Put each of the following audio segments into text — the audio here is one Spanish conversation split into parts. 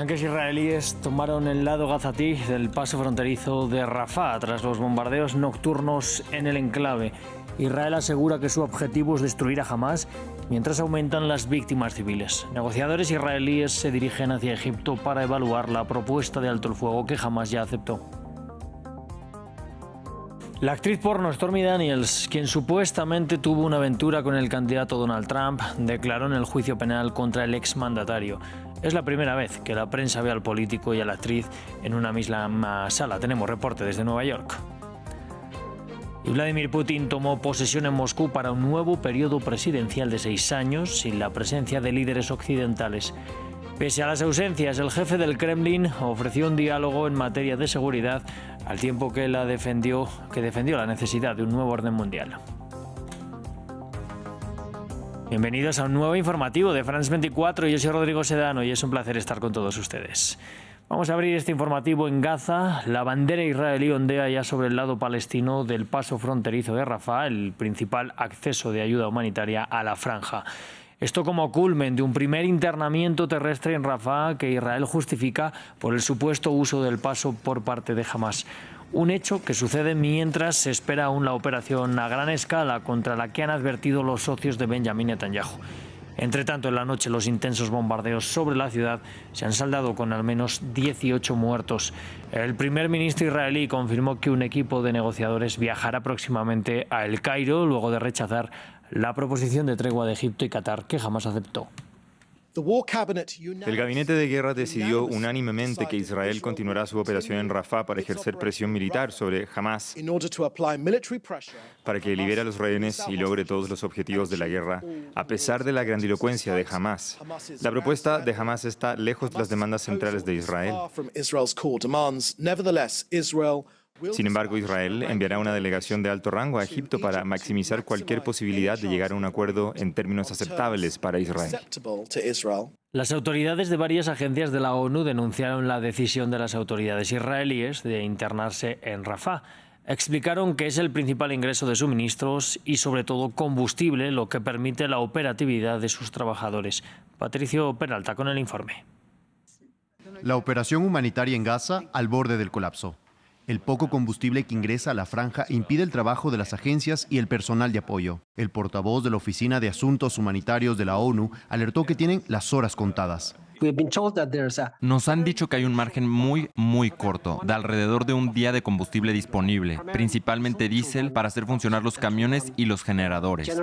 Tanques israelíes tomaron el lado gazatí del paso fronterizo de Rafah tras los bombardeos nocturnos en el enclave. Israel asegura que su objetivo es destruir a Hamás mientras aumentan las víctimas civiles. Negociadores israelíes se dirigen hacia Egipto para evaluar la propuesta de alto el fuego que Hamás ya aceptó. La actriz porno Stormy Daniels, quien supuestamente tuvo una aventura con el candidato Donald Trump, declaró en el juicio penal contra el exmandatario. Es la primera vez que la prensa ve al político y a la actriz en una misma sala. Tenemos reporte desde Nueva York. Y Vladimir Putin tomó posesión en Moscú para un nuevo periodo presidencial de 6 años sin la presencia de líderes occidentales. Pese a las ausencias, el jefe del Kremlin ofreció un diálogo en materia de seguridad al tiempo que defendió la necesidad de un nuevo orden mundial. Bienvenidos a un nuevo informativo de France 24. Yo soy Rodrigo Sedano y es un placer estar con todos ustedes. Vamos a abrir este informativo en Gaza. La bandera israelí ondea ya sobre el lado palestino del paso fronterizo de Rafah, el principal acceso de ayuda humanitaria a la franja. Esto como culmen de un primer internamiento terrestre en Rafah que Israel justifica por el supuesto uso del paso por parte de Hamás. Un hecho que sucede mientras se espera aún la operación a gran escala contra la que han advertido los socios de Benjamin Netanyahu. Entre tanto, en la noche los intensos bombardeos sobre la ciudad se han saldado con al menos 18 muertos. El primer ministro israelí confirmó que un equipo de negociadores viajará próximamente a El Cairo luego de rechazar la proposición de tregua de Egipto y Qatar que jamás aceptó. El gabinete de guerra decidió unánimemente que Israel continuará su operación en Rafah para ejercer presión militar sobre Hamás, para que libere a los rehenes y logre todos los objetivos de la guerra, a pesar de la grandilocuencia de Hamás. La propuesta de Hamás está lejos de las demandas centrales de Israel. Sin embargo, Israel enviará una delegación de alto rango a Egipto para maximizar cualquier posibilidad de llegar a un acuerdo en términos aceptables para Israel. Las autoridades de varias agencias de la ONU denunciaron la decisión de las autoridades israelíes de internarse en Rafah. Explicaron que es el principal ingreso de suministros y, sobre todo, combustible, lo que permite la operatividad de sus trabajadores. Patricio Peralta con el informe. La operación humanitaria en Gaza al borde del colapso. El poco combustible que ingresa a la franja impide el trabajo de las agencias y el personal de apoyo. El portavoz de la Oficina de Asuntos Humanitarios de la ONU alertó que tienen las horas contadas. Nos han dicho que hay un margen muy corto, de alrededor de un día de combustible disponible, principalmente diésel para hacer funcionar los camiones y los generadores.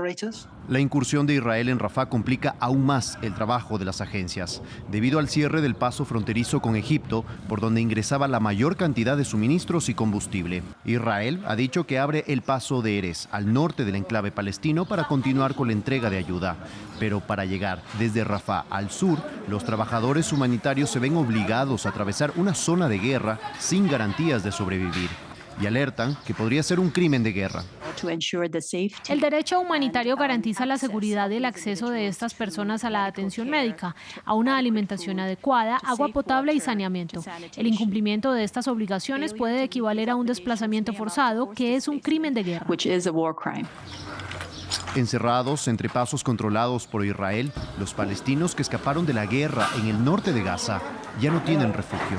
La incursión de Israel en Rafah complica aún más el trabajo de las agencias, debido al cierre del paso fronterizo con Egipto, por donde ingresaba la mayor cantidad de suministros y combustible. Israel ha dicho que abre el paso de Erez, al norte del enclave palestino, para continuar con la entrega de ayuda. Pero para llegar desde Rafah al sur, los trabajadores humanitarios se ven obligados a atravesar una zona de guerra sin garantías de sobrevivir. Y alertan que podría ser un crimen de guerra. El derecho humanitario garantiza la seguridad y el acceso de estas personas a la atención médica, a una alimentación adecuada, agua potable y saneamiento. El incumplimiento de estas obligaciones puede equivaler a un desplazamiento forzado, que es un crimen de guerra. Encerrados entre pasos controlados por Israel, los palestinos que escaparon de la guerra en el norte de Gaza ya no tienen refugio.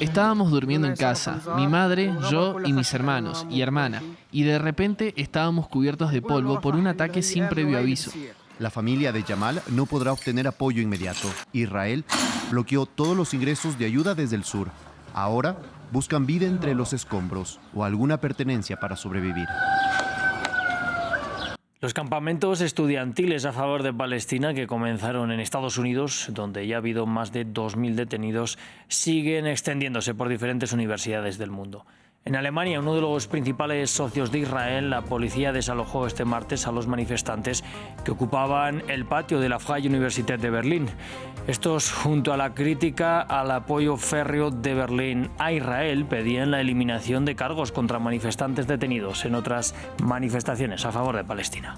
Estábamos durmiendo en casa, mi madre, yo y mis hermanos y hermana, y de repente estábamos cubiertos de polvo por un ataque sin previo aviso. La familia de Yamal no podrá obtener apoyo inmediato. Israel bloqueó todos los ingresos de ayuda desde el sur. Ahora buscan vida entre los escombros o alguna pertenencia para sobrevivir. Los campamentos estudiantiles a favor de Palestina que comenzaron en Estados Unidos, donde ya ha habido más de 2.000 detenidos, siguen extendiéndose por diferentes universidades del mundo. En Alemania, uno de los principales socios de Israel, la policía desalojó este martes a los manifestantes que ocupaban el patio de la Freie Universität de Berlín. Estos, junto a la crítica al apoyo férreo de Berlín a Israel, pedían la eliminación de cargos contra manifestantes detenidos en otras manifestaciones a favor de Palestina.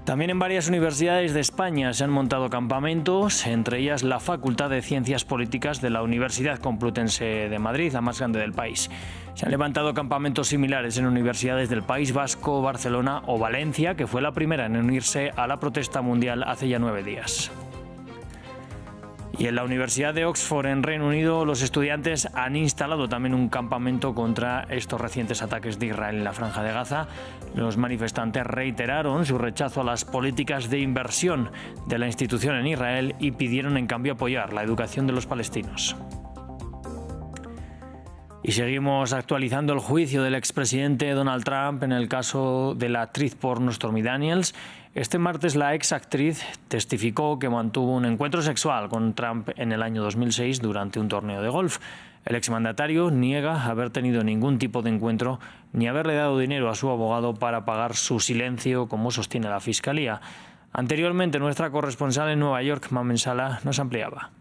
También en varias universidades de España se han montado campamentos, entre ellas la Facultad de Ciencias Políticas de la Universidad Complutense de Madrid, la más grande del país. Se han levantado campamentos similares en universidades del País Vasco, Barcelona o Valencia, que fue la primera en unirse a la protesta mundial hace ya 9 días. Y en la Universidad de Oxford, en Reino Unido, los estudiantes han instalado también un campamento contra estos recientes ataques de Israel en la Franja de Gaza. Los manifestantes reiteraron su rechazo a las políticas de inversión de la institución en Israel y pidieron en cambio apoyar la educación de los palestinos. Y seguimos actualizando el juicio del expresidente Donald Trump en el caso de la actriz porno Stormy Daniels. Este martes la exactriz testificó que mantuvo un encuentro sexual con Trump en el año 2006 durante un torneo de golf. El exmandatario niega haber tenido ningún tipo de encuentro ni haberle dado dinero a su abogado para pagar su silencio, como sostiene la Fiscalía. Anteriormente, nuestra corresponsal en Nueva York, Mamen Sala, nos ampliaba.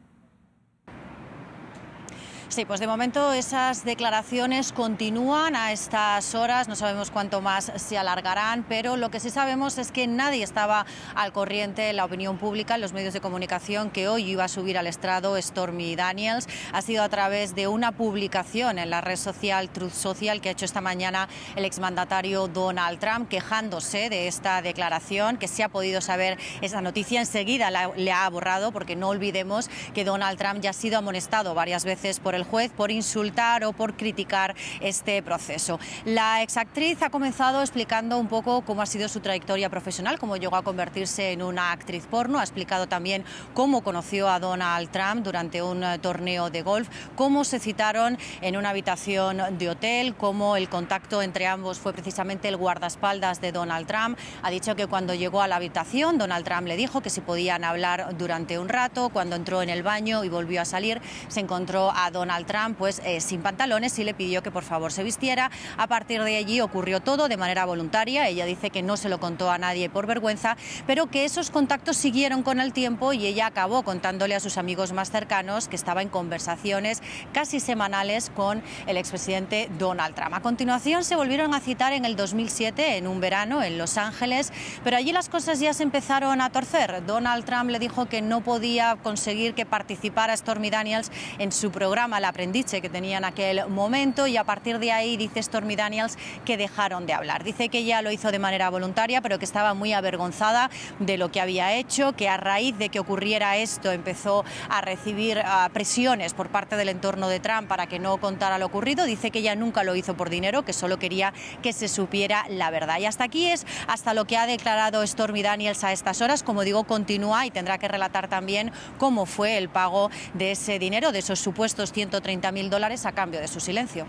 Sí, pues de momento esas declaraciones continúan a estas horas, no sabemos cuánto más se alargarán, pero lo que sí sabemos es que nadie estaba al corriente en la opinión pública, en los medios de comunicación, que hoy iba a subir al estrado Stormy Daniels. Ha sido a través de una publicación en la red social Truth Social que ha hecho esta mañana el exmandatario Donald Trump, quejándose de esta declaración, que se ha podido saber esa noticia enseguida le ha borrado, porque no olvidemos que Donald Trump ya ha sido amonestado varias veces por el juez por insultar o por criticar este proceso. La exactriz ha comenzado explicando un poco cómo ha sido su trayectoria profesional, cómo llegó a convertirse en una actriz porno. Ha explicado también cómo conoció a Donald Trump durante un torneo de golf, cómo se citaron en una habitación de hotel, cómo el contacto entre ambos fue precisamente el guardaespaldas de Donald Trump. Ha dicho que cuando llegó a la habitación, Donald Trump le dijo que si podían hablar durante un rato. Cuando entró en el baño y volvió a salir, se encontró a Donald Trump sin pantalones y le pidió que por favor se vistiera. A partir de allí ocurrió todo de manera voluntaria. Ella dice que no se lo contó a nadie por vergüenza, pero que esos contactos siguieron con el tiempo y ella acabó contándole a sus amigos más cercanos que estaba en conversaciones casi semanales con el expresidente Donald Trump. A continuación se volvieron a citar en el 2007, en un verano, en Los Ángeles, pero allí las cosas ya se empezaron a torcer. Donald Trump le dijo que no podía conseguir que participara Stormy Daniels en su programa, La Aprendice, que tenía en aquel momento, y a partir de ahí dice Stormy Daniels que dejaron de hablar. Dice que ella lo hizo de manera voluntaria, pero que estaba muy avergonzada de lo que había hecho, que a raíz de que ocurriera esto empezó a recibir presiones por parte del entorno de Trump para que no contara lo ocurrido. Dice que ella nunca lo hizo por dinero, que solo quería que se supiera la verdad. Y hasta aquí es hasta lo que ha declarado Stormy Daniels a estas horas. Como digo, continúa y tendrá que relatar también cómo fue el pago de ese dinero, de esos supuestos $130.000 a cambio de su silencio.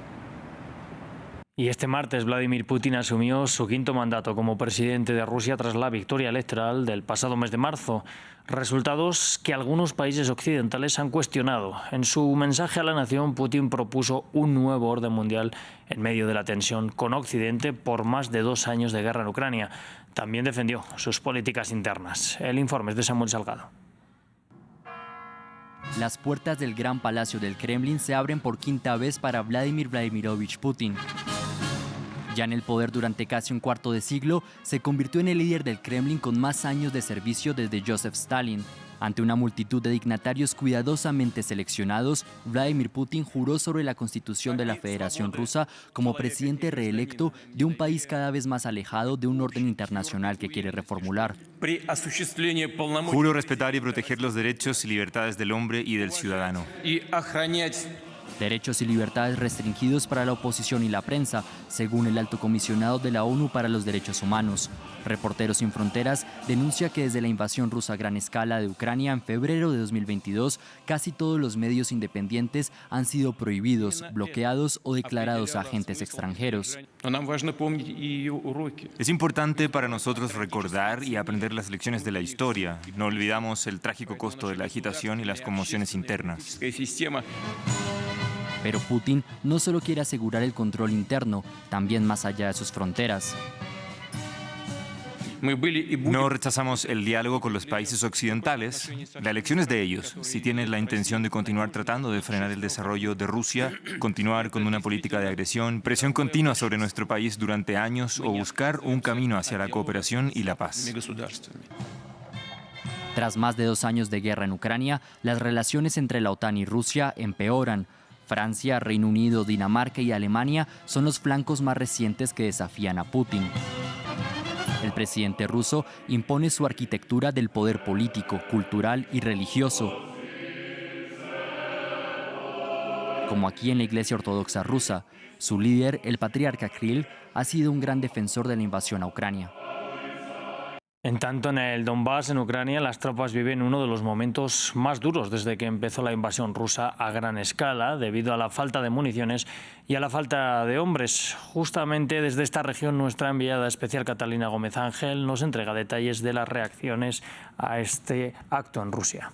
Y este martes Vladimir Putin asumió su quinto mandato como presidente de Rusia tras la victoria electoral del pasado mes de marzo. Resultados que algunos países occidentales han cuestionado. En su mensaje a la nación, Putin propuso un nuevo orden mundial en medio de la tensión con Occidente por más de 2 años de guerra en Ucrania. También defendió sus políticas internas. El informe es de Samuel Salgado. Las puertas del Gran Palacio del Kremlin se abren por quinta vez para Vladimir Vladimirovich Putin. Ya en el poder durante casi un cuarto de siglo, se convirtió en el líder del Kremlin con más años de servicio desde Joseph Stalin. Ante una multitud de dignatarios cuidadosamente seleccionados, Vladimir Putin juró sobre la Constitución de la Federación Rusa como presidente reelecto de un país cada vez más alejado de un orden internacional que quiere reformular. Juro respetar y proteger los derechos y libertades del hombre y del ciudadano. Derechos y libertades restringidos para la oposición y la prensa, según el alto comisionado de la ONU para los Derechos Humanos. Reporteros Sin Fronteras denuncia que desde la invasión rusa a gran escala de Ucrania en febrero de 2022, casi todos los medios independientes han sido prohibidos, bloqueados o declarados agentes extranjeros. Es importante para nosotros recordar y aprender las lecciones de la historia. No olvidamos el trágico costo de la agitación y las conmociones internas. Pero Putin no solo quiere asegurar el control interno, también más allá de sus fronteras. No rechazamos el diálogo con los países occidentales. La elección es de ellos. Si tienen la intención de continuar tratando de frenar el desarrollo de Rusia, continuar con una política de agresión, presión continua sobre nuestro país durante años o buscar un camino hacia la cooperación y la paz. Tras más de 2 años de guerra en Ucrania, las relaciones entre la OTAN y Rusia empeoran. Francia, Reino Unido, Dinamarca y Alemania son los flancos más recientes que desafían a Putin. El presidente ruso impone su arquitectura del poder político, cultural y religioso. como aquí en la Iglesia Ortodoxa rusa. Su líder, el patriarca Kirill, ha sido un gran defensor de la invasión a Ucrania. En tanto, en el Donbass, en Ucrania, las tropas viven uno de los momentos más duros desde que empezó la invasión rusa a gran escala, debido a la falta de municiones y a la falta de hombres. Justamente desde esta región, nuestra enviada especial Catalina Gómez Ángel nos entrega detalles de las reacciones a este acto en Rusia.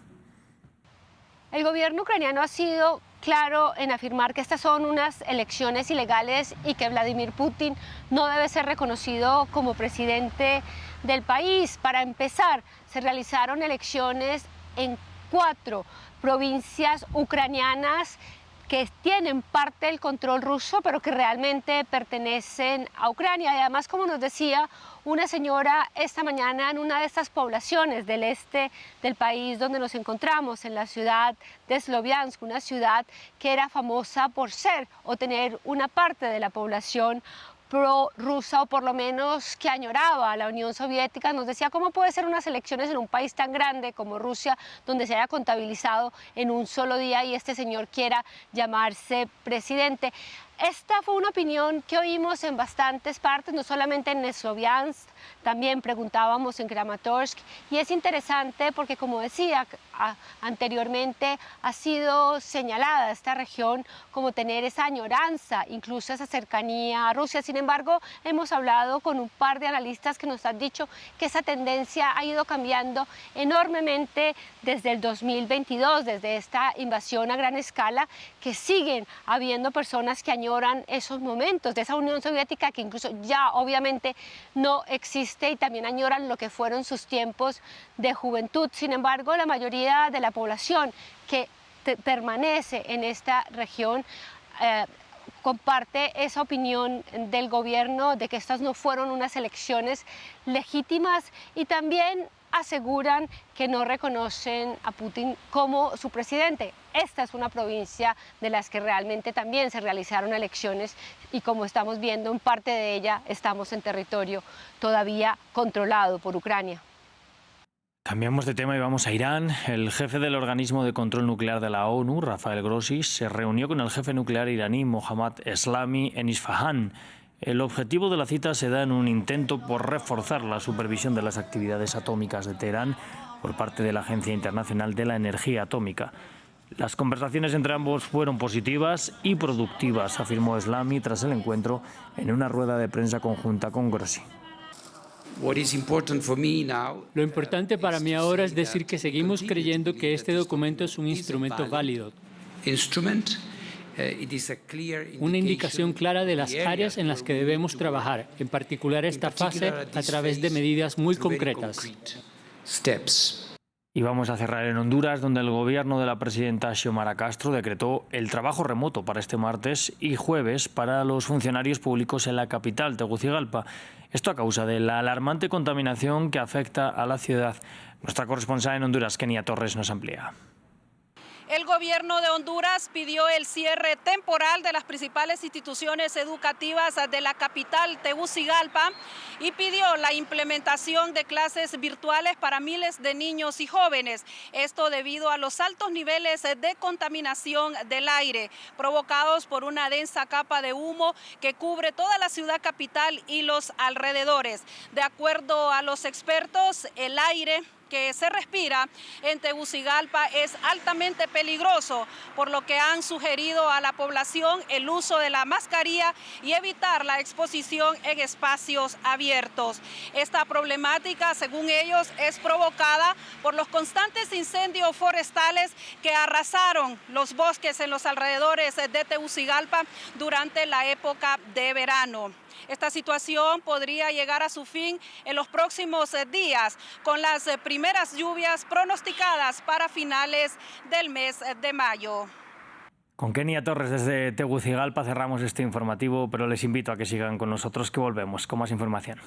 El gobierno ucraniano ha sido claro en afirmar que estas son unas elecciones ilegales y que Vladimir Putin no debe ser reconocido como presidente del país. Para empezar, se realizaron elecciones en 4 provincias ucranianas que tienen parte del control ruso, pero que realmente pertenecen a Ucrania. Y además, como nos decía una señora esta mañana en una de estas poblaciones del este del país donde nos encontramos, en la ciudad de Sloviansk, una ciudad que era famosa por ser o tener una parte de la población pro-rusa, o por lo menos que añoraba a la Unión Soviética, nos decía cómo puede ser unas elecciones en un país tan grande como Rusia, donde se haya contabilizado en un solo día y este señor quiera llamarse presidente. Esta fue una opinión que oímos en bastantes partes, no solamente en Sloviansk, también preguntábamos en Kramatorsk, y es interesante porque, como decía anteriormente, ha sido señalada esta región como tener esa añoranza, incluso esa cercanía a Rusia. Sin embargo, hemos hablado con un par de analistas que nos han dicho que esa tendencia ha ido cambiando enormemente desde el 2022, desde esta invasión a gran escala, que siguen habiendo personas que añoran esos momentos de esa Unión Soviética que incluso ya obviamente no existe, y también añoran lo que fueron sus tiempos de juventud. Sin embargo, la mayoría de la población que permanece en esta región comparte esa opinión del gobierno de que estas no fueron unas elecciones legítimas, y también aseguran que no reconocen a Putin como su presidente. Esta es una provincia de las que realmente también se realizaron elecciones, y como estamos viendo, en parte de ella estamos en territorio todavía controlado por Ucrania. Cambiamos de tema y vamos a Irán. El jefe del organismo de control nuclear de la ONU, Rafael Grossi, se reunió con el jefe nuclear iraní, Mohammad Eslami, en Isfahán. El objetivo de la cita se da en un intento por reforzar la supervisión de las actividades atómicas de Teherán por parte de la Agencia Internacional de la Energía Atómica. Las conversaciones entre ambos fueron positivas y productivas, afirmó Eslami tras el encuentro en una rueda de prensa conjunta con Grossi. Lo importante para mí ahora es decir que seguimos creyendo que este documento es un instrumento válido, una indicación clara de las áreas en las que debemos trabajar, en particular esta fase, a través de medidas muy concretas. Y vamos a cerrar en Honduras, donde el gobierno de la presidenta Xiomara Castro decretó el trabajo remoto para este martes y jueves para los funcionarios públicos en la capital, Tegucigalpa. Esto a causa de la alarmante contaminación que afecta a la ciudad. Nuestra corresponsal en Honduras, Kenia Torres, nos amplía. El gobierno de Honduras pidió el cierre temporal de las principales instituciones educativas de la capital, Tegucigalpa, y pidió la implementación de clases virtuales para miles de niños y jóvenes. Esto debido a los altos niveles de contaminación del aire, provocados por una densa capa de humo que cubre toda la ciudad capital y los alrededores. De acuerdo a los expertos, el aire que se respira en Tegucigalpa es altamente peligroso, por lo que han sugerido a la población el uso de la mascarilla y evitar la exposición en espacios abiertos. Esta problemática, según ellos, es provocada por los constantes incendios forestales que arrasaron los bosques en los alrededores de Tegucigalpa durante la época de verano. Esta situación podría llegar a su fin en los próximos días, con las primeras lluvias pronosticadas para finales del mes de mayo. Con Kenia Torres desde Tegucigalpa cerramos este informativo, pero les invito a que sigan con nosotros, que volvemos con más información.